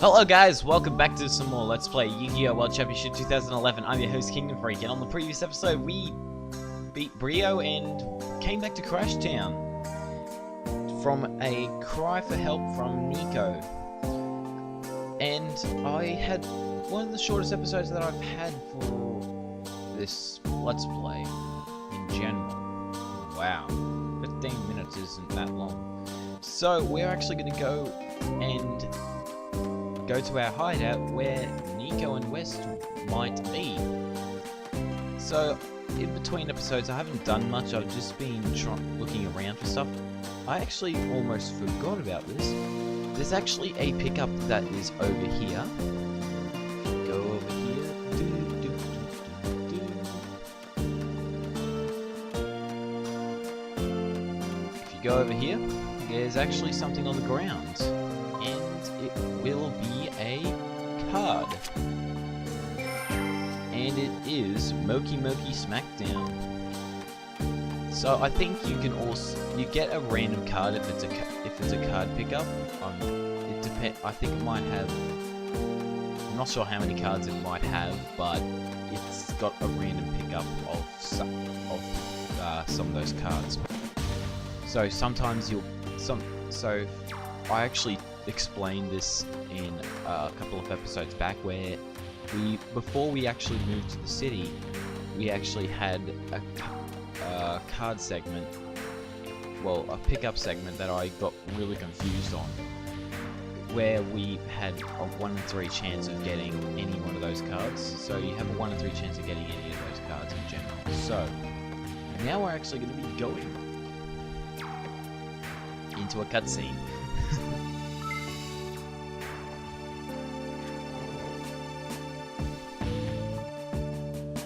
Hello guys, welcome back to some more Let's Play Yu-Gi-Oh! World Championship 2011. I'm your host Kingdom Freak, and on the previous episode we beat Brio and came back to Crash Town from a cry for help from Nico. And I had one of the shortest episodes that I've had for this Let's Play in general. Wow, 15 minutes isn't that long. So we're actually going to go to our hideout where Nico and West might be. So in between episodes I haven't done much, I've just been looking around for stuff. I actually almost forgot about this. There's actually a pickup that is over here. Go over here. If you go over here, there's actually something on the ground. And it will be a card. And it is Moki Moki Smackdown. So I think you can also get a random card if it's a card pickup. It depends. I think it might have. I'm not sure how many cards it might have, but it's got a random pickup of some of those cards. So sometimes So I actually explained this in a couple of episodes back, where before we actually moved to the city, we actually had a card segment, well, a pickup segment that I got really confused on, where we had a 1 in 3 chance of getting any one of those cards. So you have a 1 in 3 chance of getting any of those cards in general. So now we're actually going to be going into a cutscene.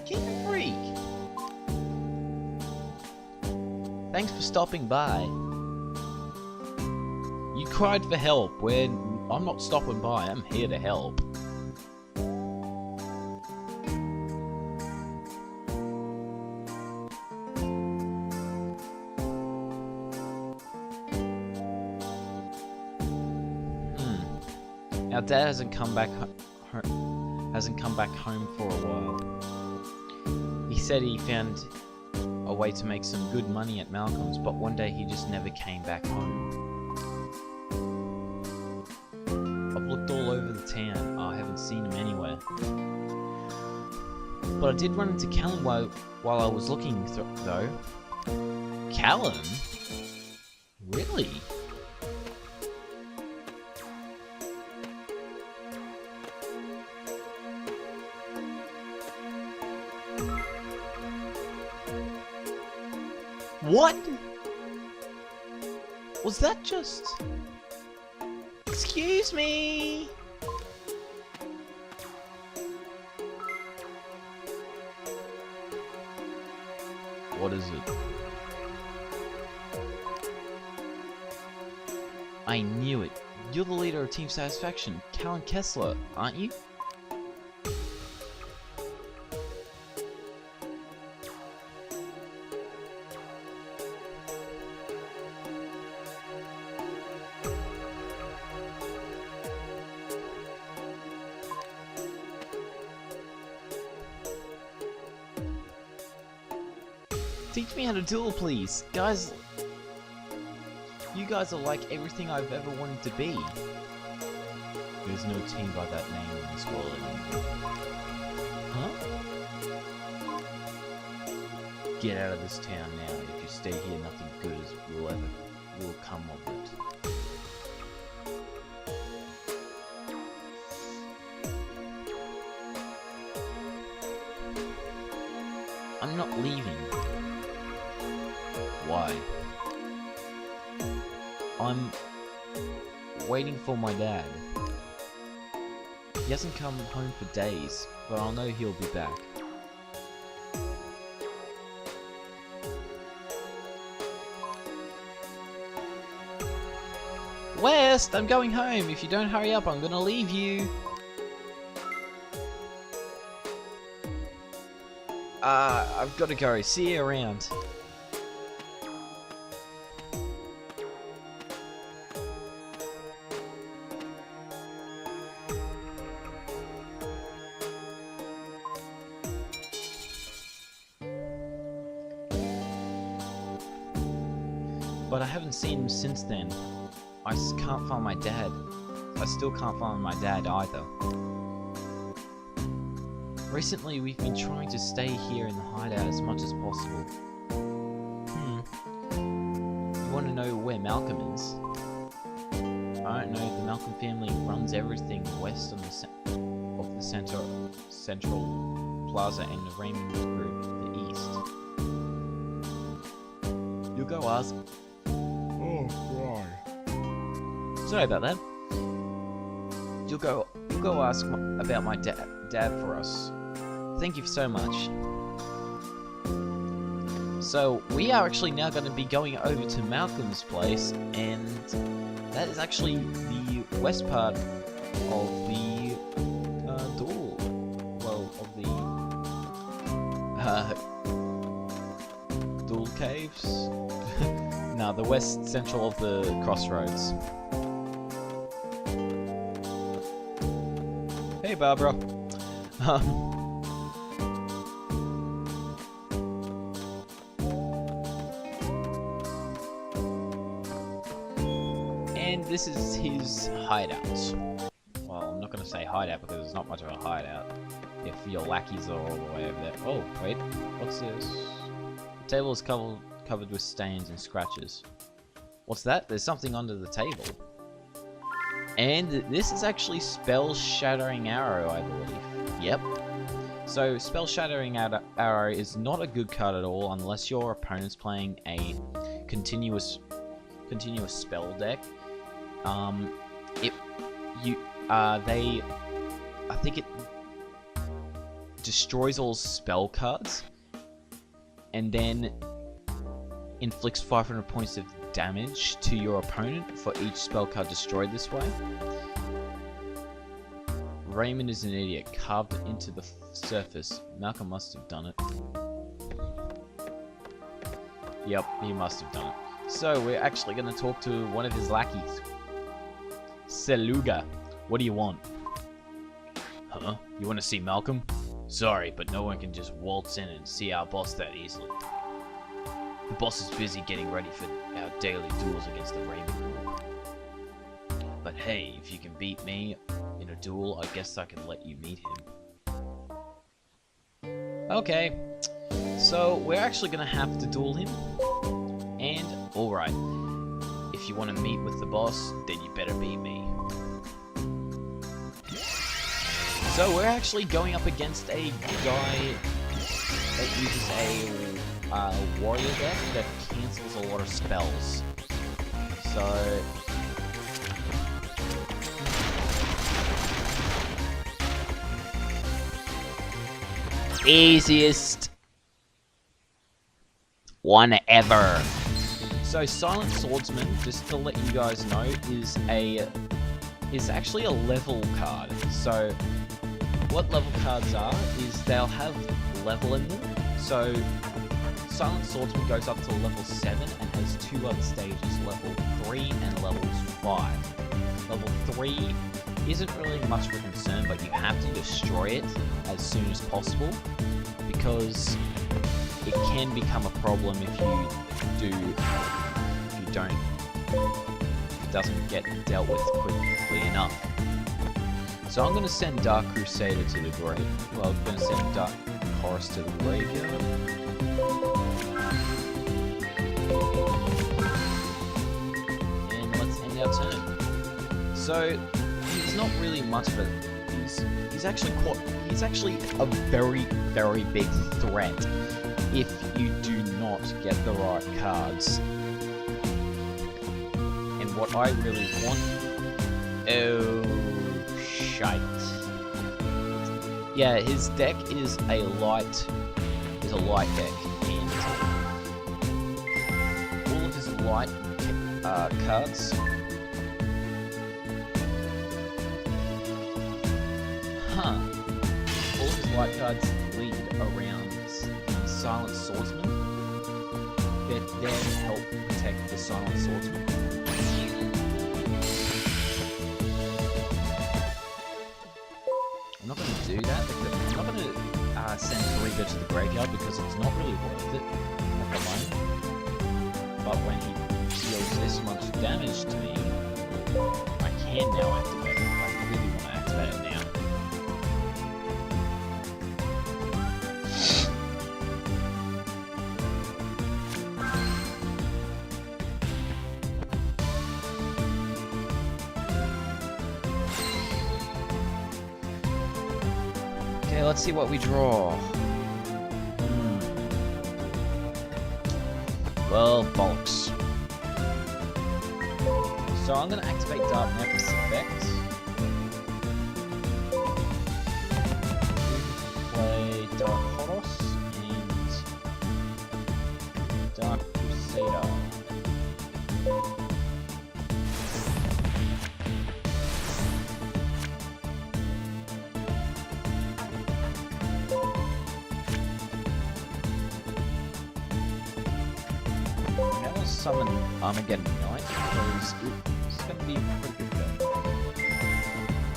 Kingdom Freak! Thanks for stopping by. You cried for help. I'm not stopping by, I'm here to help. Our dad hasn't come back home for a while. He said he found a way to make some good money at Malcolm's, but one day he just never came back home. I've looked all over the town. I haven't seen him anywhere. But I did run into Callum while I was looking though. Callum? Really? What? Was that just... Excuse me? What is it? I knew it. You're the leader of Team Satisfaction, Callan Kessler, aren't you? Teach me how to duel, please. Guys, you guys are like everything I've ever wanted to be. There's no team by that name in this world anymore. Huh? Get out of this town now. If you stay here, nothing good will come of it. I'm not leaving. Why? I'm waiting for my dad. He hasn't come home for days, but I'll know he'll be back. West, I'm going home. If you don't hurry up, I'm gonna leave you. I've got to go. See you around. but I haven't seen him since then. I can't find my dad. I still can't find my dad either. Recently, we've been trying to stay here in the hideout as much as possible. You want to know where Malcolm is? I don't know. The Malcolm family runs everything west of the Central Plaza and the Raymond Group, the east. You'll go ask. Oh, God. Sorry about that. You'll go ask about my dad for us. Thank you so much. So we are actually now going to be going over to Malcolm's place, and that is actually the west part of the duel. Well, of the duel caves. No, the west central of the crossroads. Hey, Barbara. And this is his hideout. Well, I'm not going to say hideout because it's not much of a hideout. If your lackeys are all the way over there. Oh, wait. What's this? The table is covered with stains and scratches. What's that? There's something under the table. And this is actually Spell Shattering Arrow, I believe. Yep. So, Spell Shattering Arrow is not a good card at all unless your opponent's playing a continuous spell deck. I think it destroys all spell cards and then inflicts 500 points of damage to your opponent for each spell card destroyed this way. Raymond is an idiot, carved it into the surface. Malcolm must have done it. Yep, he must have done it. So we're actually going to talk to one of his lackeys. Seluga, what do you want? Huh? You want to see Malcolm? Sorry, but no one can just waltz in and see our boss that easily. The boss is busy getting ready for our daily duels against the Raymond Group. But hey, if you can beat me in a duel, I guess I can let you meet him. Okay, so we're actually going to have to duel him. And, alright, if you want to meet with the boss, then you better beat me. So we're actually going up against a guy that uses a warrior deck that cancels a lot of spells. So easiest one ever. So Silent Swordsman, just to let you guys know, is actually a level card. So what level cards are is they'll have level in them. So Silent Swordsman goes up to level 7 and has 2 other stages, level 3 and level 5. Level 3 isn't really much of a concern, but you have to destroy it as soon as possible because it can become a problem if it doesn't get dealt with quickly enough. So I'm going to send Dark Crusader to the grave. Well, I'm going to send Dark Horus to the graveyard. And let's end our turn. So he's not really much of a. He's actually a very, very big threat if you do not get the right cards. And what I really want. Oh, shite. Yeah, his deck is a light deck, and all of his light cards. All of his light cards lead around Silent Swordsman that then help protect the Silent Swordsman. I'm not going to do that. I'm not going to send Kariga to the graveyard because it's not really worth it at the moment. But when he deals this much damage to me, I can now activate it. I really want to activate it now. Okay, let's see what we draw. Well, bollocks. So I'm going to activate Dark Knight's effect. Play Dark Horos and Dark Crusader. Summon Armageddon Knight because it's going to be pretty good go.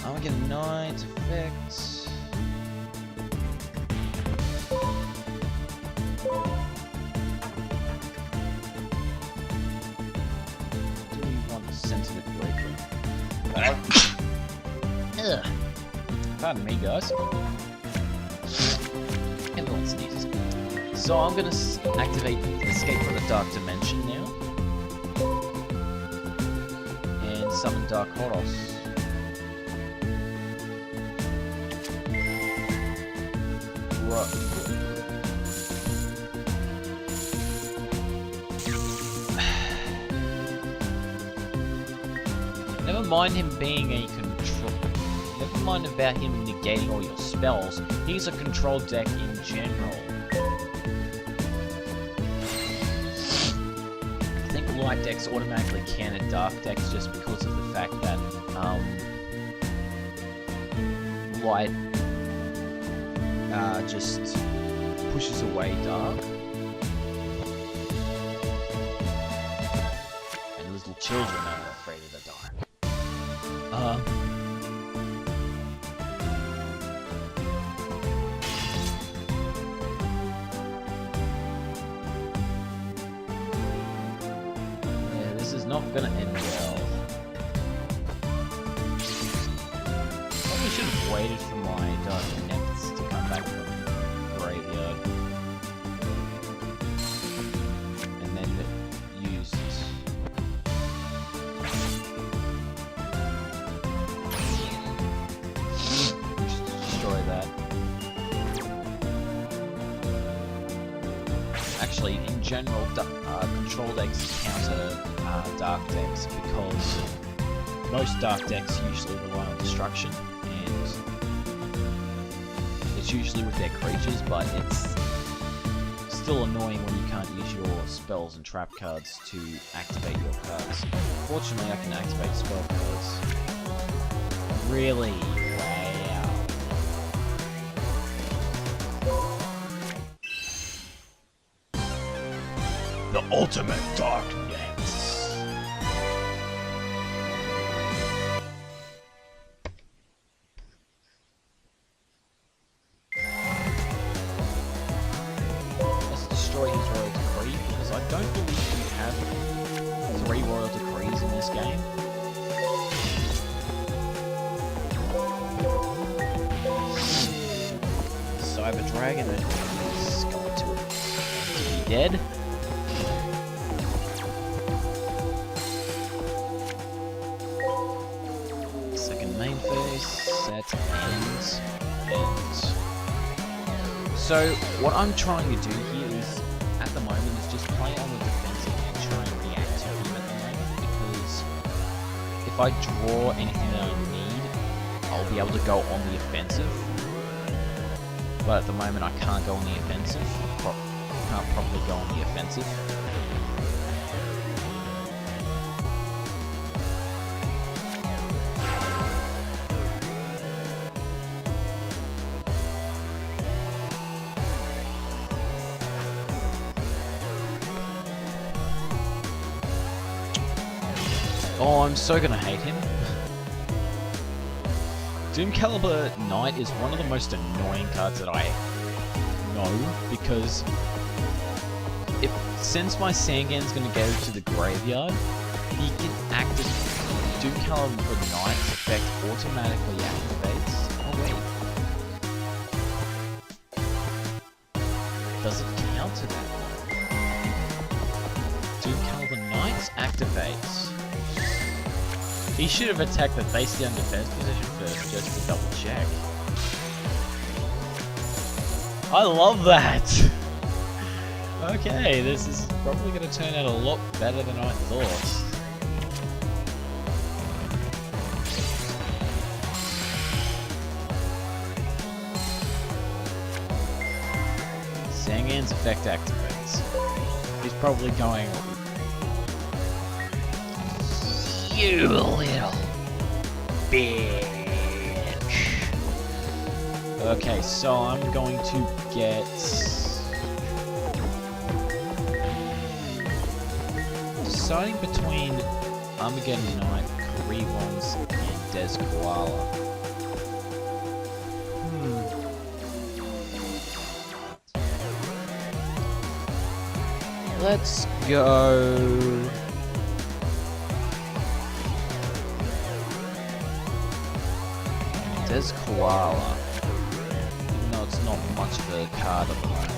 Armageddon Knight effect. Do we want sensitive breaker? Ugh. Pardon me, guys. Everyone sneezes. So I'm going to activate Escape from the Dark Dimension now. And summon Dark Horos. Never mind him being a control. Never mind about him negating all your spells. He's a control deck in general. Light decks automatically counter dark decks just because of the fact that light just pushes away dark. And little children are afraid of the dark. Not gonna end well. Probably should have waited for my Dark Nymphs to come back from the graveyard. And then used... Just destroy that. Actually, in general, control decks counter dark decks because most dark decks usually rely on destruction, and it's usually with their creatures, but it's still annoying when you can't use your spells and trap cards to activate your cards. Fortunately, I can activate spell cards. Really? Wow. The ultimate darkness. Dragon is going to be dead. Second main phase, set, and so what I'm trying to do here is, at the moment, is just play on the defensive and try and react to him at the moment, because if I draw anything that I need, I'll be able to go on the offensive. But at the moment I can't go on the offensive. Can't properly go on the offensive. Oh, I'm so gonna hate him. Doomcaliber Knight is one of the most annoying cards that I know, because if since my Sangan's gonna go to the graveyard, he can activate Doom Caliber Knight's effect automatically activates. Oh wait. Does it counter that? Doom Caliber Knights activates. He should have attacked the face down defense position first, just to double check. I love that! Okay, this is probably going to turn out a lot better than I thought. Sangan's effect activates. He's probably going... You little bitch. Okay, so I'm going to get... Deciding between Armageddon Knight, Krevons, and Des Koala. Let's go... Des Koala. Even though it's not much of a card at the moment.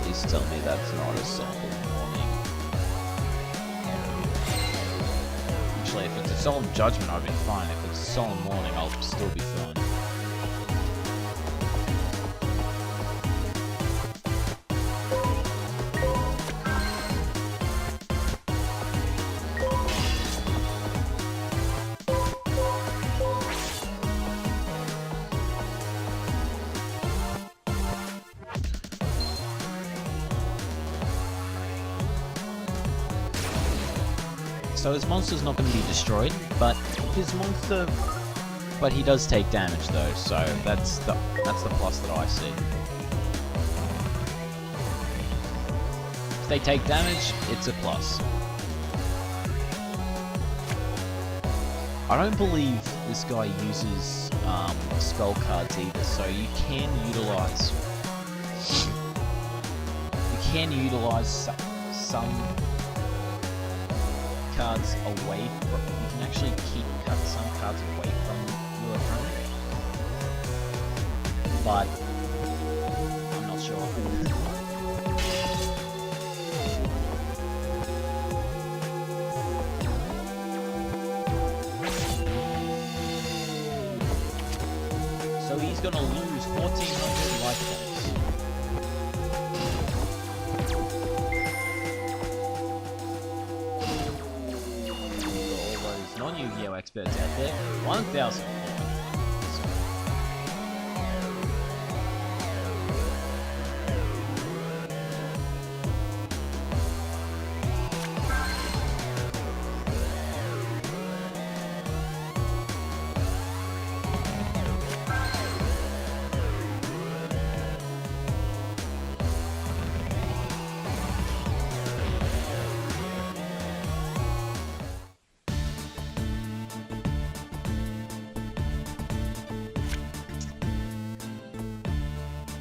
Please tell me that's not a Solemn Warning. Actually, if it's a Solemn Judgment, I'll be fine. If it's a Solemn Warning, I'll still be fine. So his monster's not going to be destroyed, but he does take damage though, so that's the plus that I see. If they take damage, it's a plus. I don't believe this guy uses spell cards either, so you can utilize some cards away from... You can actually cut some cards away from your opponent. But I'm not sure. So he's gonna lose 1,400 life points. Yugioh experts out there, 1,000.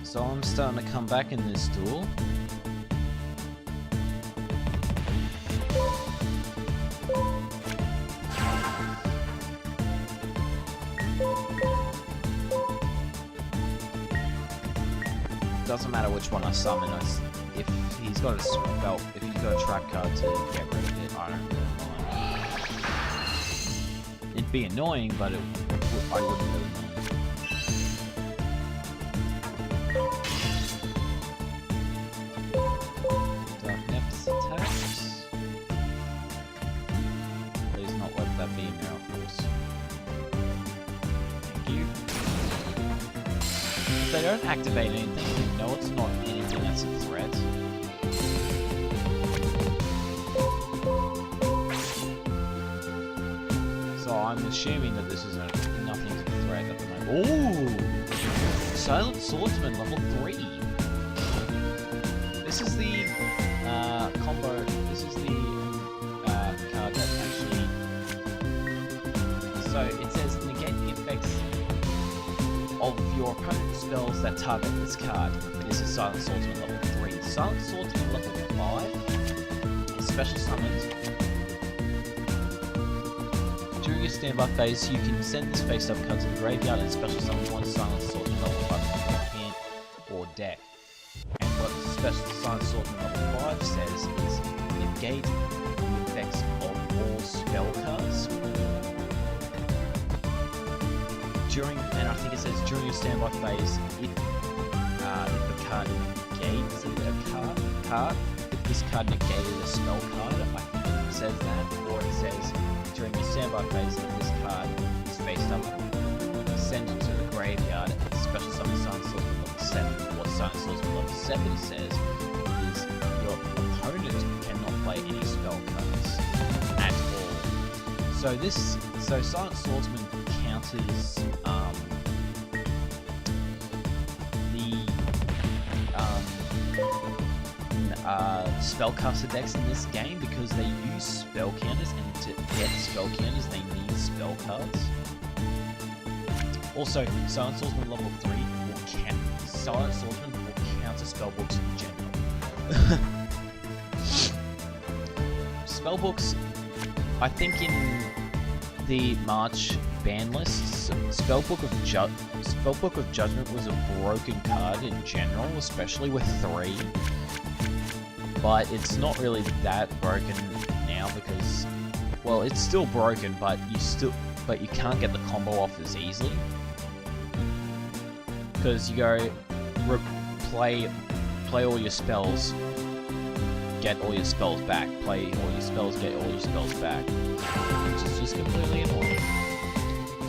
So I'm starting to come back in this duel. Doesn't matter which one I summon. If he's got a spell, if he's got a trap card to get rid of it, I don't really mind. It'd be annoying, but I wouldn't really mind. If they don't activate anything, you know it's not anything that's a threat. So I'm assuming that this is nothing's a threat at the moment. Ooh! Silent Swordsman level 3. This is the combo. This is the card that actually So it says negate the effects of your opponent's spells that target this card. This is Silent Swordsman level 3. Silent Swordsman level 5 is special summoned. During your standby phase, you can send this face-up card to the graveyard and special summon one Silent Swordsman level 5 from your hand or deck. And what special Silent Swordsman level 5 says is negate the effects of all spell cards. And I think it says during your standby phase, if the card negates a card, if this card negated a spell card, I think it says that, or it says during your standby phase, if this card is faced up, send it to the graveyard and special summon Silent Swordsman level 7. What Silent Swordsman level 7 says is your opponent cannot play any spell cards at all. So Silent Swordsman counters spellcaster decks in this game because they use spell counters, and to get spell counters they need spell cards. Also, Silent Swordsman level 3 Silent Swordsman will counter spellbooks in general. Spellbooks, I think in the March ban lists, Spellbook of Judgment was a broken card in general, especially with 3. But it's not really that broken now because, well, it's still broken, but you can't get the combo off as easily because you go play all your spells, get all your spells back, play all your spells, get all your spells back, which is just completely annoying.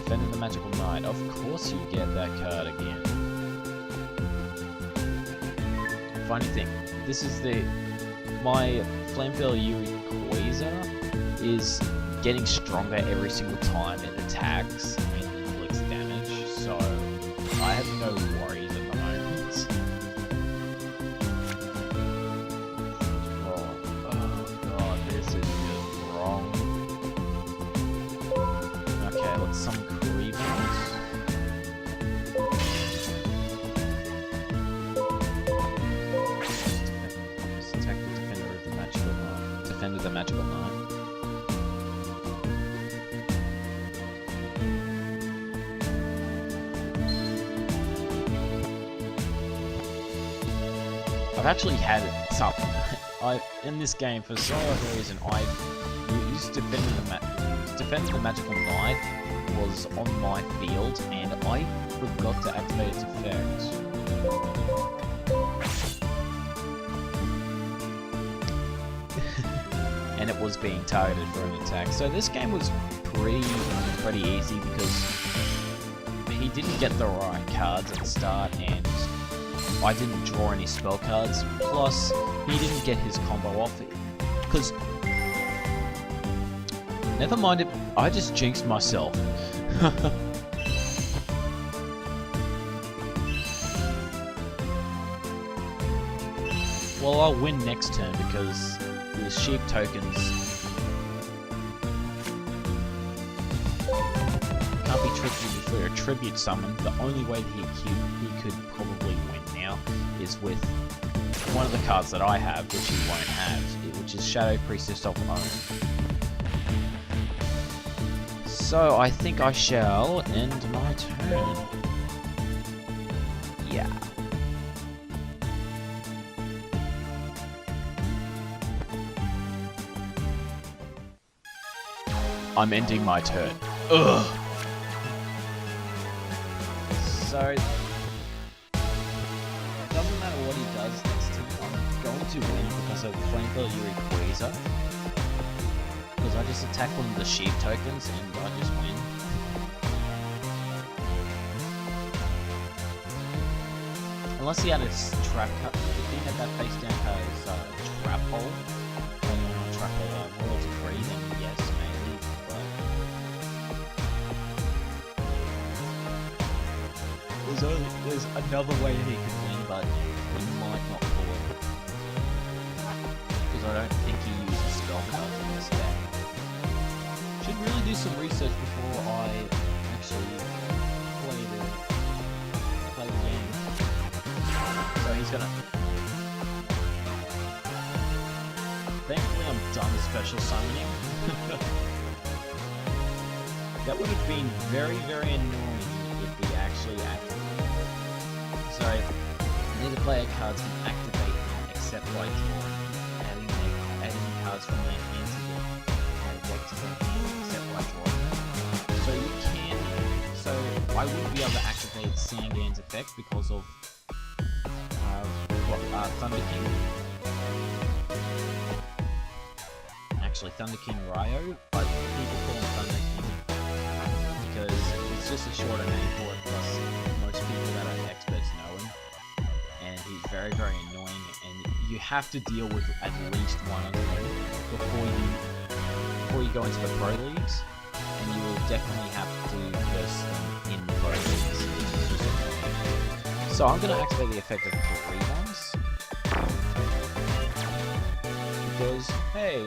Defender the Magical Knight, of course you get that card again. Funny thing, this is my Flamethrower Yuri Quasar is getting stronger every single time it attacks and inflicts damage, so I have no worries at the moment. Oh god, this is just wrong. Okay, let's summon Creepers. Defender the Magical Knight. I've actually had something. In this game, for some reason, I used Defender the Magical Knight was on my field, and I forgot to activate its effect. And it was being targeted for an attack. So this game was pretty easy because he didn't get the right cards at the start, and I didn't draw any spell cards. Plus, he didn't get his combo off it. Because, never mind it, I just jinxed myself. Well, I'll win next turn because the sheep tokens can't be tribute for a tribute summon. The only way that he could probably win now is with one of the cards that I have, which he won't have, which is Shadow Priestess of Own. So I think I shall end my turn. Yeah. I'm ending my turn. Ugh. So, it doesn't matter what he does next turn, I'm going to win because of Flamethrower Yuri Quasar. Because I just attack one of the sheep tokens and I just win. Unless he had a trap cut. If he had that face down card as trap hole, trap hole royalty free, then yes, maybe. But there's another way he could win, but he might not pull it. Because I don't think he uses spell cards in this deck. Should really do some research before I actually play the game. So he's gonna. Thankfully, I'm done special summoning. That would have been very, very annoying if we actually activated. So, neither player cards can activate them except by drawing, adding cards from their hand to their deck to their hand except by drawing them. So you can. So I wouldn't be able to activate Sangan's effect because of Thunder King. Actually, Thunder King Ryo, but people call him Thunder King because it's just a shorter name for it, plus most people that are experts know him. And he's very, very annoying, and you have to deal with at least one of them before you go into the pro leagues, and you will definitely have to verse them in the pro leagues. So I'm going to activate the effect of 3 ones, because, hey,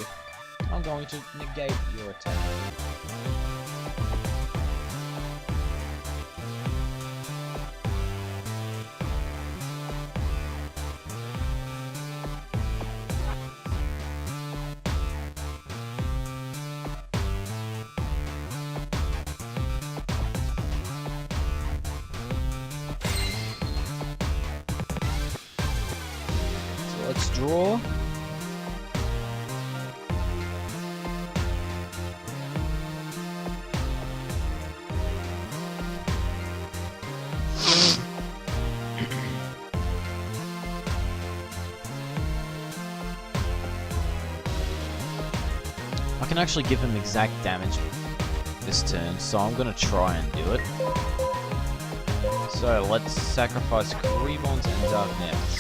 I'm going to negate your attack. So let's draw. I can actually give him exact damage this turn, so I'm gonna try and do it. So let's sacrifice Creebons and Dark Nets.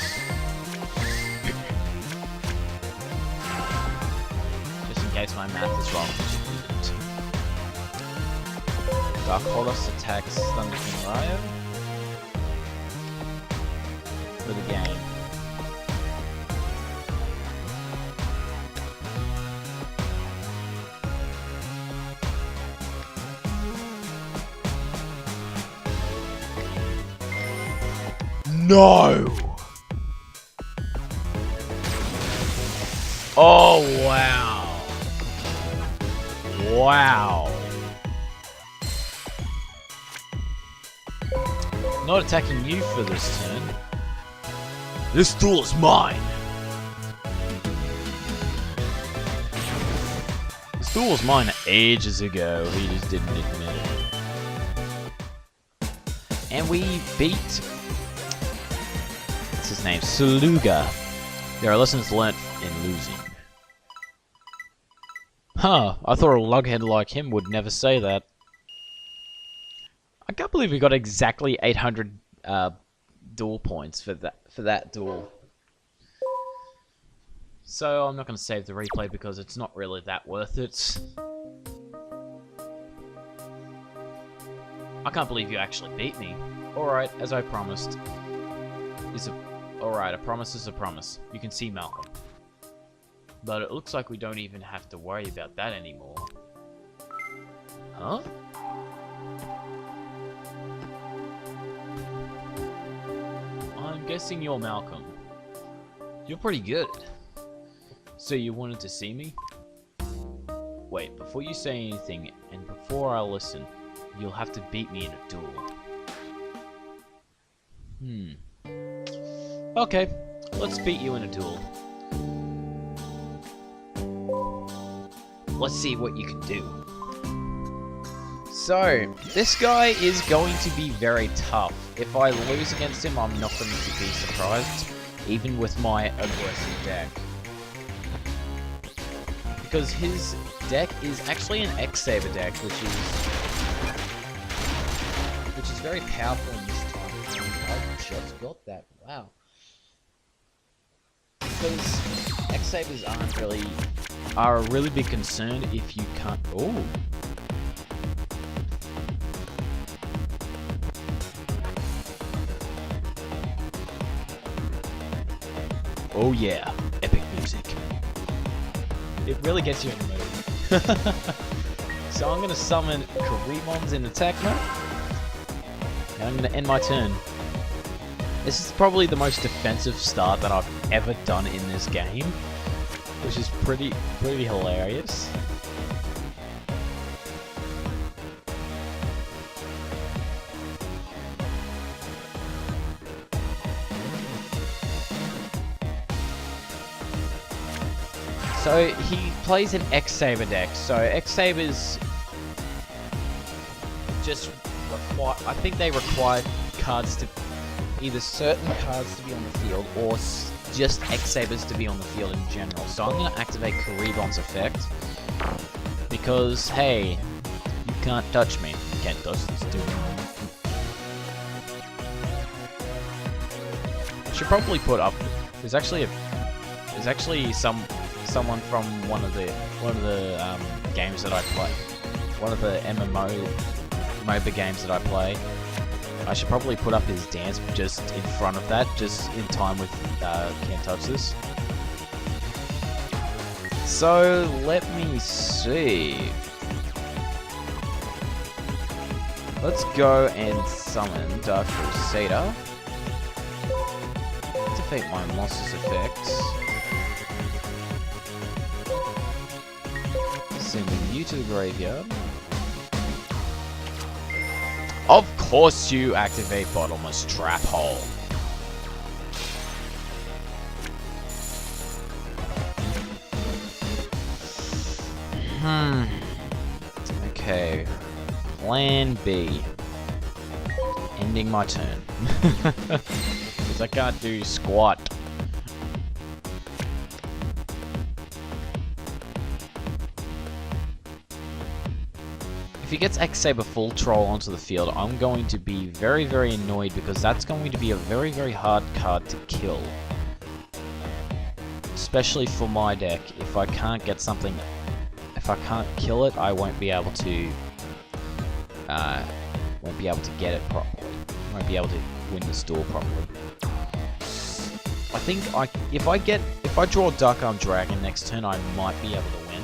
Just in case my math is wrong, which it isn't. Dark Horus attacks Thunder King Ryo for the game. No! Oh, wow. Wow. Not attacking you for this turn. This duel is mine. This duel was mine ages ago. He just didn't admit it. And we beat... his name, Saluga. There are lessons learnt in losing. Huh, I thought a lughead like him would never say that. I can't believe we got exactly 800 duel points for that duel. So I'm not going to save the replay because it's not really that worth it. I can't believe you actually beat me. Alright, as I promised. Alright, a promise is a promise. You can see Malcolm. But it looks like we don't even have to worry about that anymore. Huh? I'm guessing you're Malcolm. You're pretty good. So you wanted to see me? Wait, before you say anything, and before I listen, you'll have to beat me in a duel. Okay, let's beat you in a duel. Let's see what you can do. So, this guy is going to be very tough. If I lose against him, I'm not going to be surprised, even with my aggressive deck. Because his deck is actually an X-Saber deck, which is very powerful in this time. I just got that. Wow. Because X-Sabers are a really big concern if you can't... Oh! Oh yeah, epic music. It really gets you in the mood. So I'm gonna summon Karimons in attack mode. And I'm gonna end my turn. This is probably the most defensive start that I've ever done in this game, which is pretty hilarious. So he plays an X-Saber deck. So X-Sabers just require, I think they require cards to, either certain cards to be on the field or just X-Sabers to be on the field in general. So I'm going to activate Karibon's effect because, hey, you can't touch me. You can't touch this dude. I should probably put up, there's actually someone from one of the games that I play, one of the MOBA games that I play. I should probably put up his dance just in front of that, just in time with Can't Touch This. So let me see. Let's go and summon Dark Crusader. Activate my monster's effects. Sending you to the graveyard. Of course you activate Bottomless Trap Hole. Okay. Plan B. Ending my turn. Because I can't do squat. If he gets X-Saber Full Troll onto the field, I'm going to be very, very annoyed because that's going to be a very, very hard card to kill. Especially for my deck. If I can't get something, if I can't kill it, I won't be able to get it properly. Won't be able to win this duel properly. I think if I draw Dark Arm Dragon next turn, I might be able to win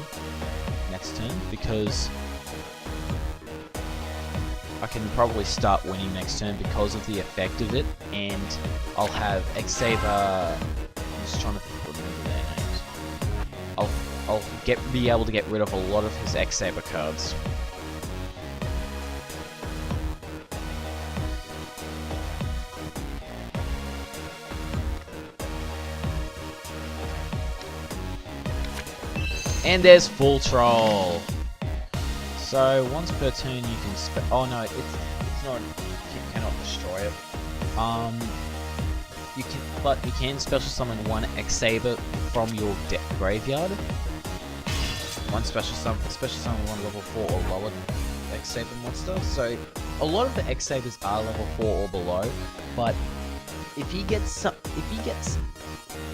next turn because I can probably start winning next turn because of the effect of it, and I'll have X-Saber. I'm just trying to remember their names. I'll be able to get rid of a lot of his X-Saber cards. And there's Full Troll. So once per turn you can oh no, it's not, you cannot destroy it. You can special summon one X-Saber from your deck graveyard. One special summon one level 4 or lower X-Saber monster. So a lot of the X-Sabers are level 4 or below, but if he gets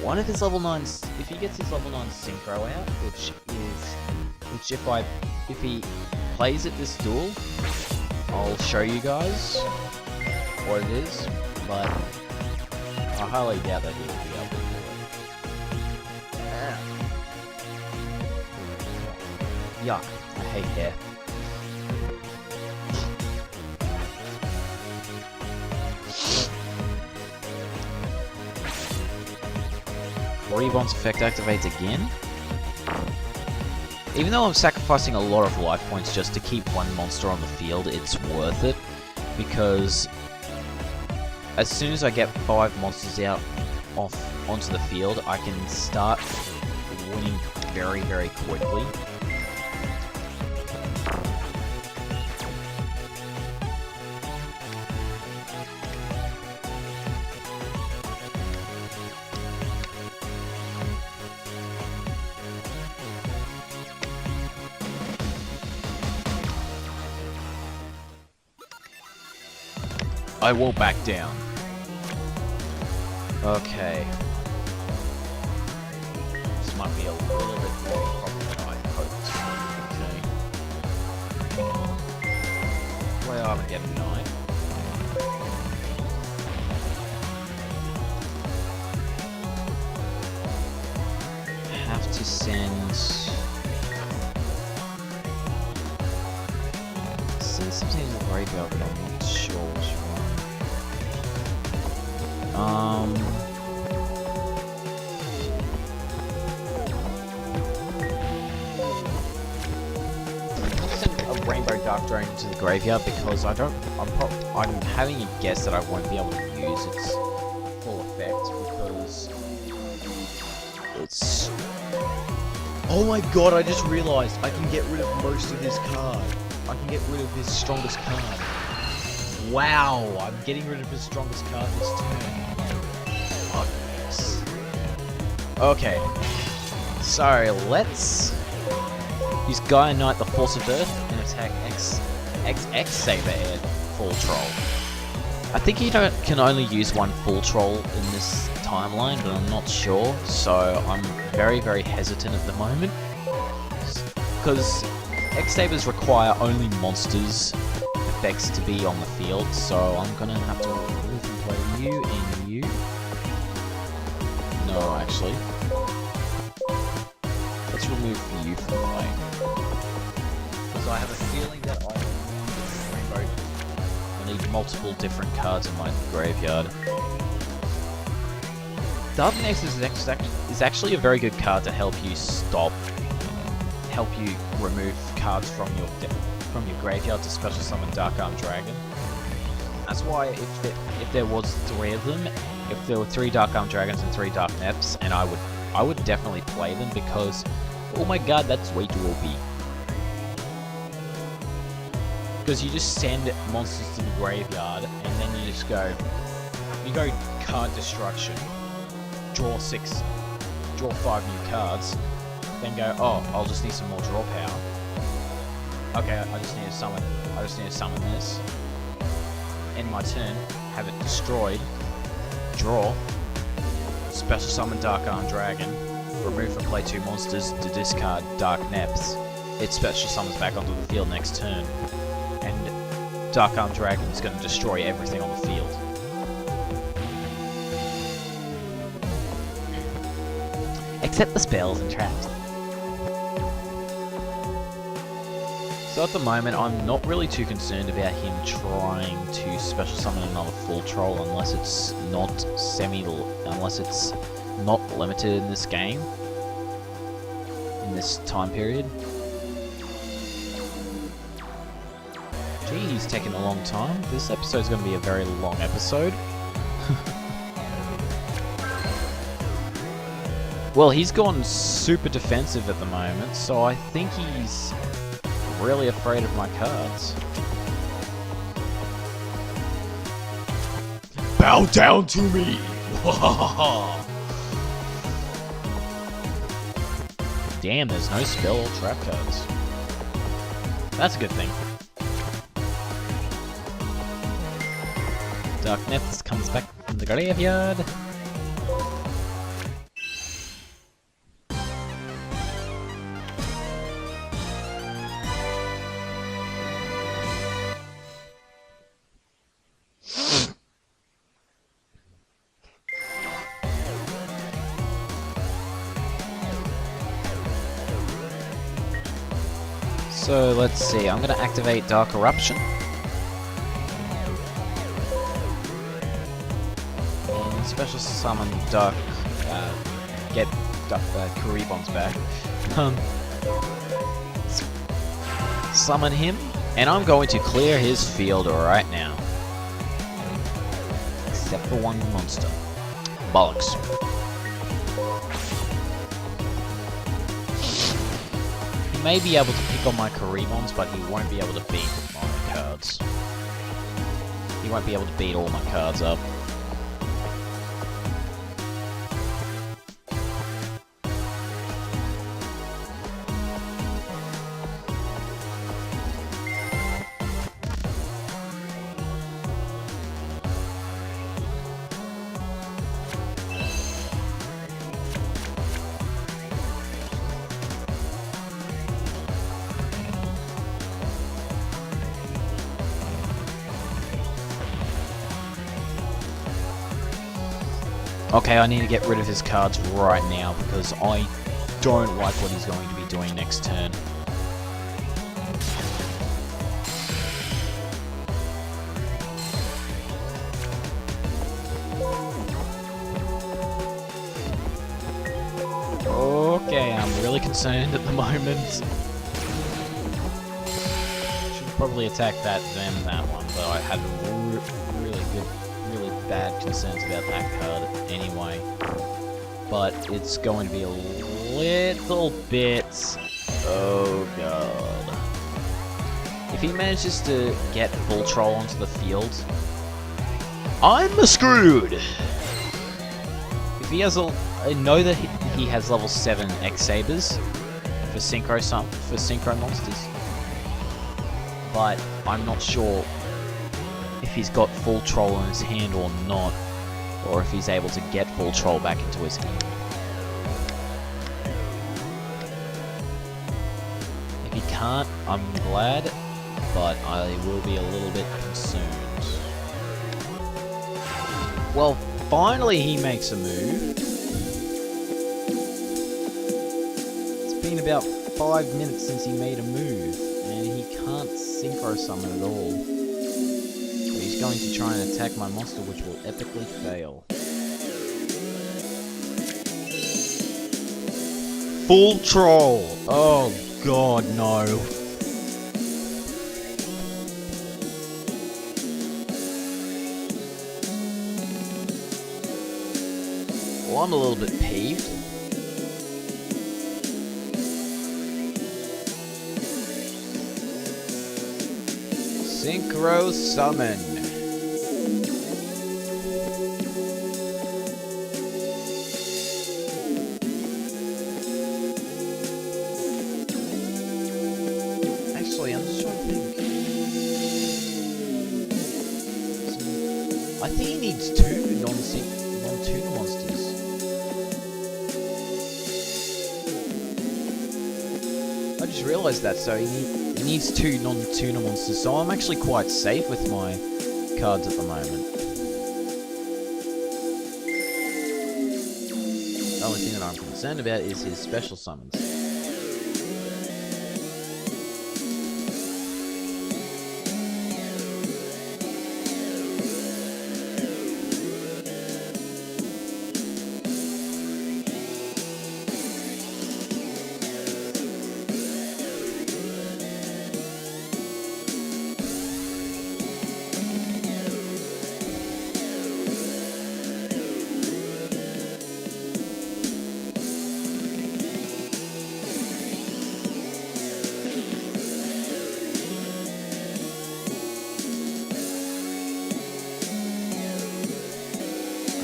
one of his level 9s, if he gets his level 9 synchro out, which if he plays it this duel, I'll show you guys what it is, but I highly doubt that he will be able to do it. Yuck, I hate hair. Rebond's effect activates again. Even though I'm sacrificing a lot of life points just to keep one monster on the field, it's worth it. Because as soon as I get 5 monsters out onto the field, I can start winning very, very quickly. I will back down. Okay. This might be a little bit more problem than I hoped. Okay. Play Armageddon Knight. Have to send there's something in the graveyard, but I'm not sure which one. Send a Rainbow Dark Drone into the graveyard because I'm having a guess that I won't be able to use its full effect because it's. Oh my god! I just realised I can get rid of most of his card. I can get rid of his strongest card. Wow! I'm getting rid of his strongest card this turn. Oh yes. Okay. So let's use Gaia Knight, the Force of Earth, and attack XX Saber Air Full Troll. I think you can only use one full troll in this timeline, but I'm not sure, so I'm very, very hesitant at the moment. Because X-Sabers require only monsters effects to be on the field, so I'm gonna have to remove and play you and you. No, actually. Let's remove you from play. Because I have a feeling that I need multiple different cards in my graveyard. Dark Nexus is actually a very good card to help you remove cards from your graveyard to special summon Dark Arm Dragon. That's why if there was 3 of them, if there were 3 Dark Arm Dragons and 3 Dark Neps, and I would definitely play them because, oh my god, that's way too OP. Because you just send monsters to the graveyard, and then you just go card destruction, draw 5 new cards, then go, oh, I'll just need some more draw power. Okay, I just need to summon this. End my turn, have it destroyed, draw, special summon Dark Arm Dragon, remove and play 2 monsters to discard Dark Neps. It special summons back onto the field next turn. And Dark Arm Dragon is going to destroy everything on the field. Except the spells and traps. So at the moment, I'm not really too concerned about him trying to special summon another full troll unless it's not limited in this game, in this time period. Gee, he's taking a long time. This episode's going to be a very long episode. Well, he's gone super defensive at the moment, so I think he's really afraid of my cards. Bow down to me! Damn, there's no spell or trap cards. That's a good thing. Dark Nets comes back from the graveyard. So let's see, I'm going to activate Dark Eruption. And special summon Dark, get Karibon's back. Summon him, and I'm going to clear his field right now. Except for one monster. Bollocks. He may be able to pick on my Karibons, but he won't be able to beat my cards. He won't be able to beat all my cards up. Okay, I need to get rid of his cards right now because I don't like what he's going to be doing next turn. really concerned at the moment. Should probably attack that, then that one, but I had really bad concerns about that card anyway. But it's going to be a little bit... Oh god. If he manages to get full troll onto the field, I'm screwed! If he has a... I know that he has level 7 X-Sabers for synchro monsters, but I'm not sure if he's got full troll in his hand or not, or if he's able to get full troll back into his hand. If he can't, I'm glad, but I will be a little bit concerned. Well, finally he makes a move. It's been about 5 minutes since he made a move, and he can't synchro summon at all. So he's going to try and attack my monster, which will epically fail. Full troll! Oh god, no. Well, I'm a little bit peeved. Synchro summon. Actually, I'm just trying to think. I think he needs 2 non-tuna monsters. I just realised that, so he needs 2 non-tuna monsters, so I'm actually quite safe with my cards at the moment. The only thing that I'm concerned about is his special summons.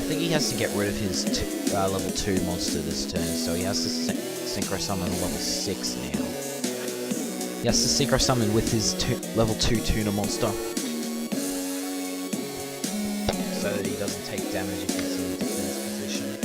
I think he has to get rid of his level 2 monster this turn, so he has to synchro summon level 6 now. He has to synchro summon with his level 2 tuna monster, so that he doesn't take damage if he's in a defense position.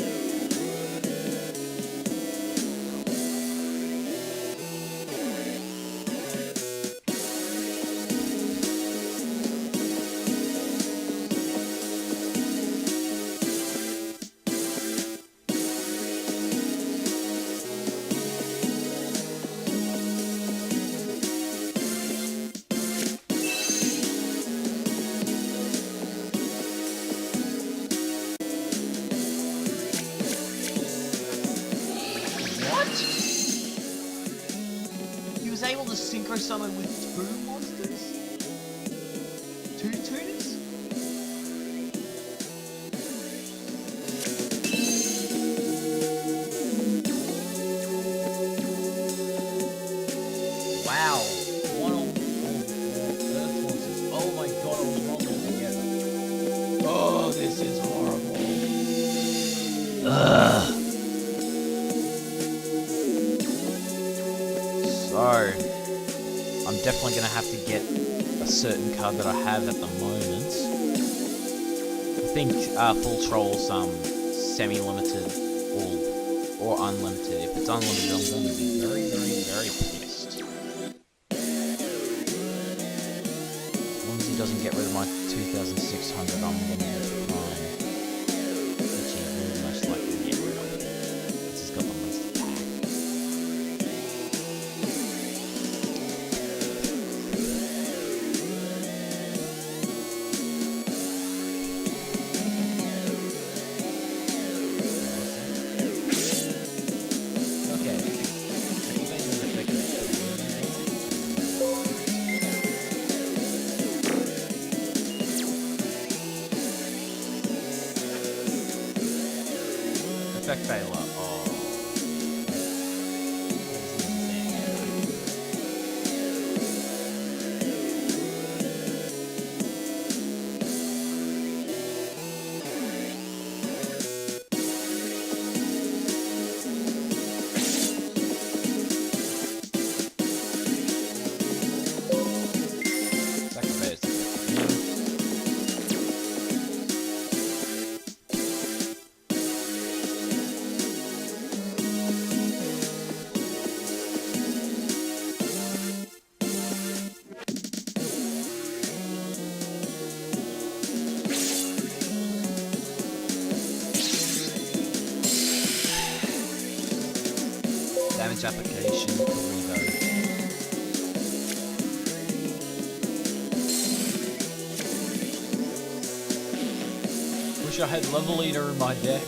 He was able to synchro summon with 2 monsters? 2 tuners? Wow. One on Earth monsters. Oh my god, I was wrong altogether. Oh, this is horrible. Ugh. So, I'm definitely going to have to get a certain card that I have at the moment. I think full troll's semi-limited or unlimited. If it's unlimited, I'm going to be very pissed. As long as he doesn't get rid of my 2,600, I'm going to be fine. Which he will most likely get rid of. Because he's got the most attack. Okay. effect failure. Oh. Damage application, Corrido. Wish I had level leader in my deck.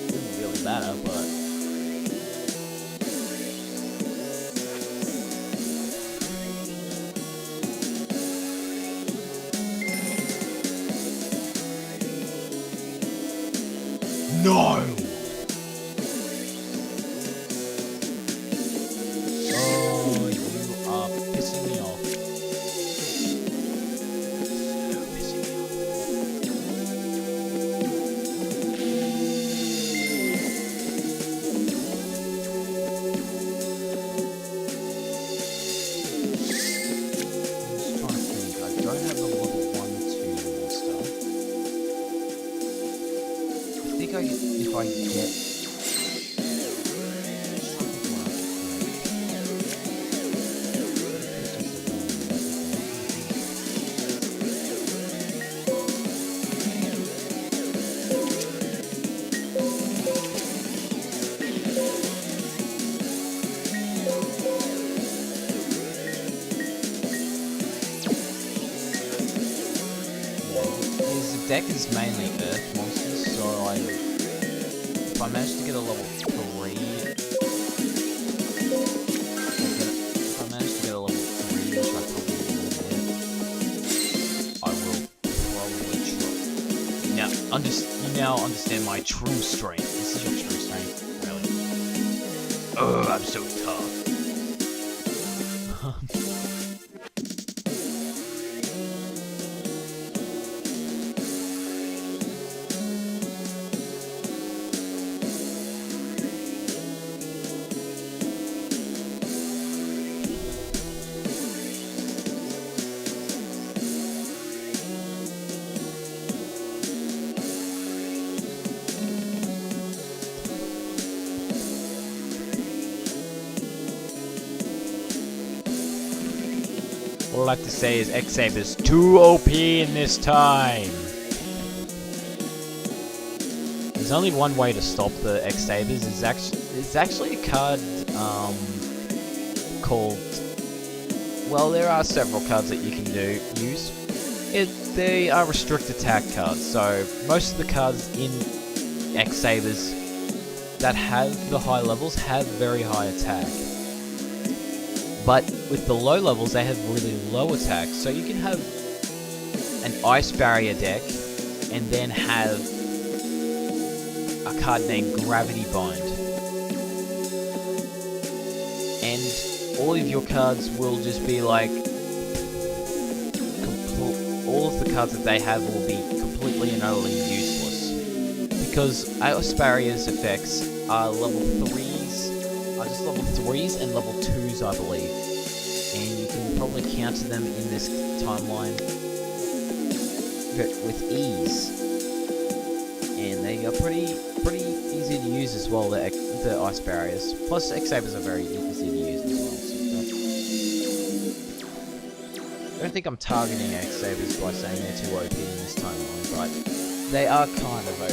Didn't really matter, but no! Oh, you are pissing me off. You're pissing me off. I'm just trying to think. I don't have a level 1, 2 stuff. I think if I get... His deck is mainly Earth monsters, so if I manage to get a level 3, if I manage to get a level 3, which I probably will get, I will probably try. You now understand my true strength. This is your true strength, really. Oh, I'm so tough. All I have to say is X-Saber's too OP in this time. There's only one way to stop the X-Sabers. It's actually a card called... Well, there are several cards that you can use. They are restrict attack cards, so most of the cards in X-Sabers that have the high levels have very high attack. But with the low levels, they have really low attack. So you can have an Ice Barrier deck and then have a card named Gravity Bind. And all of your cards will just be like... all of the cards that they have will be completely and utterly useless. Because Ice Barrier's effects are level 3s, are just level 3s and level 2s, I believe. And you can probably counter them in this timeline with ease. And they are pretty easy to use as well, the Ice Barriers. Plus, X-Sabers are very easy to use as well. So I don't think I'm targeting X-Sabers by saying they're too OP in this timeline, but they are kind of OP.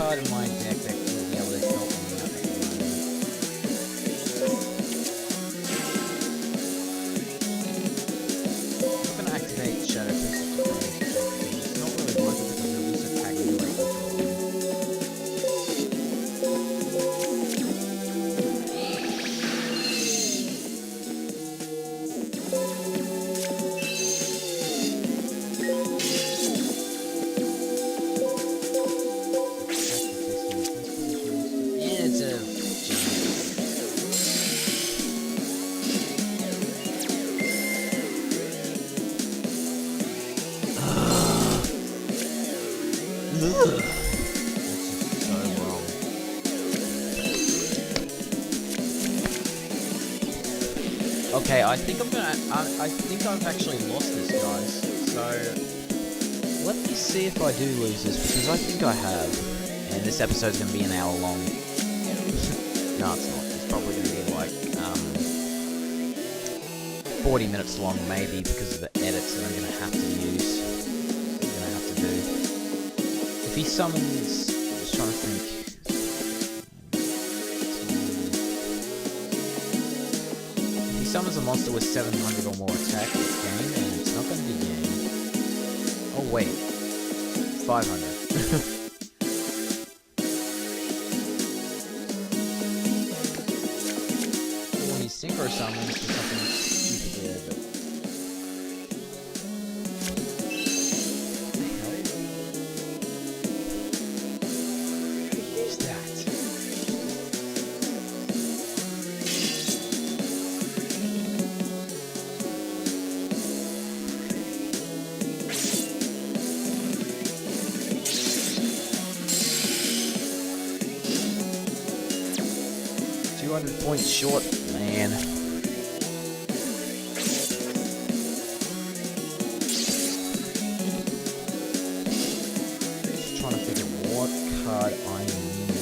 card in my deck that will be able to help me out at the moment. I'm not going to activate Shadow Piece of Defense. It's not really worth it because it'll just attack me directly. Okay, I think I think I've actually lost this, guys. So let me see if I do lose this, because I think I have. And this episode's gonna be an hour long. No, it's not. It's probably gonna be like 40 minutes long, maybe, because of the edits that I'm gonna have to use. I'm gonna have to do. If he summons, I'm just trying to think. Summons a monster with 700 or more attack this game, and it's not going to be game. Oh wait, 500. When he synchro summons for something stupid there, but what is that? 200 points short, man. Just trying to figure what card I need.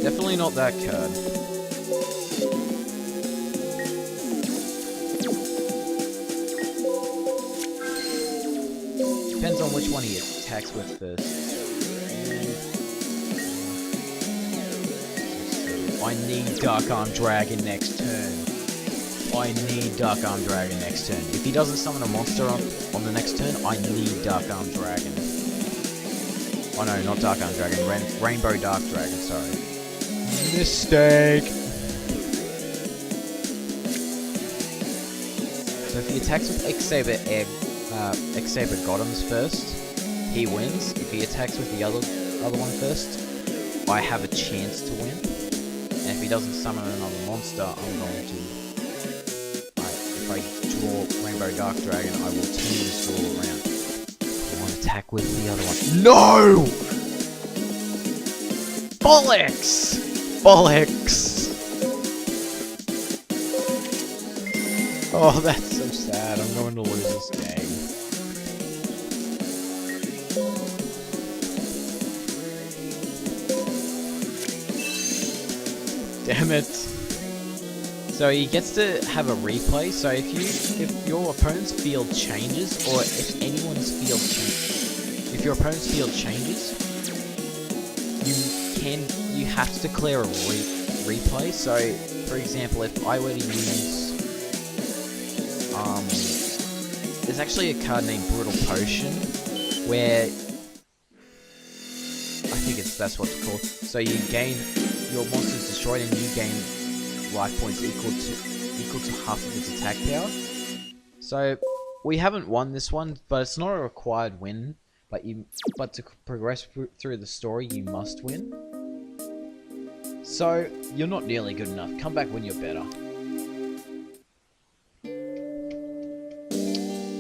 Definitely not that card. Depends on which one he attacks with first. I need Dark Arm Dragon next turn. I need Dark Arm Dragon next turn. If he doesn't summon a monster on the next turn, I need Dark Arm Dragon. Oh no, not Dark Arm Dragon. Rainbow Dark Dragon, sorry. Mistake! So if he attacks with X-Saber Egg, X-Saber Gotems first, he wins. If he attacks with the other one first, I have a chance to win. And if he doesn't summon another monster, I'm going to... if I draw Rainbow Dark Dragon, I will turn this draw around. I want to attack with the other one. No! Bollocks! Bollocks! Oh, that's so sad. I'm going to lose this game. Damn it. So he gets to have a replay. So if your opponent's field changes, or if anyone's field changes, if your opponent's field changes, you have to declare a replay. So for example, if I were to use there's actually a card named Brutal Potion, where I think that's what it's called. So you gain, your monster's destroyed and you gain life points equal to half of its attack power. So we haven't won this one, but it's not a required win. But to progress through the story, you must win. So you're not nearly good enough. Come back when you're better.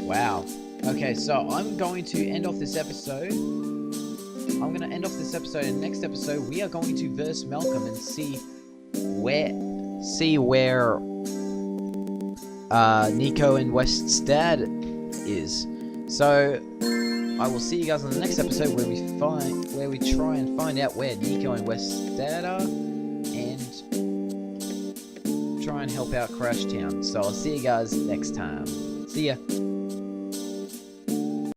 Wow. Okay, so I'm going to end off this episode. And next episode we are going to verse Malcolm and see where Nico and West's dad is. So I will see you guys on the next episode where we try and find out where Nico and West's dad are, and try and help out Crash Town. So I'll see you guys next time. See ya.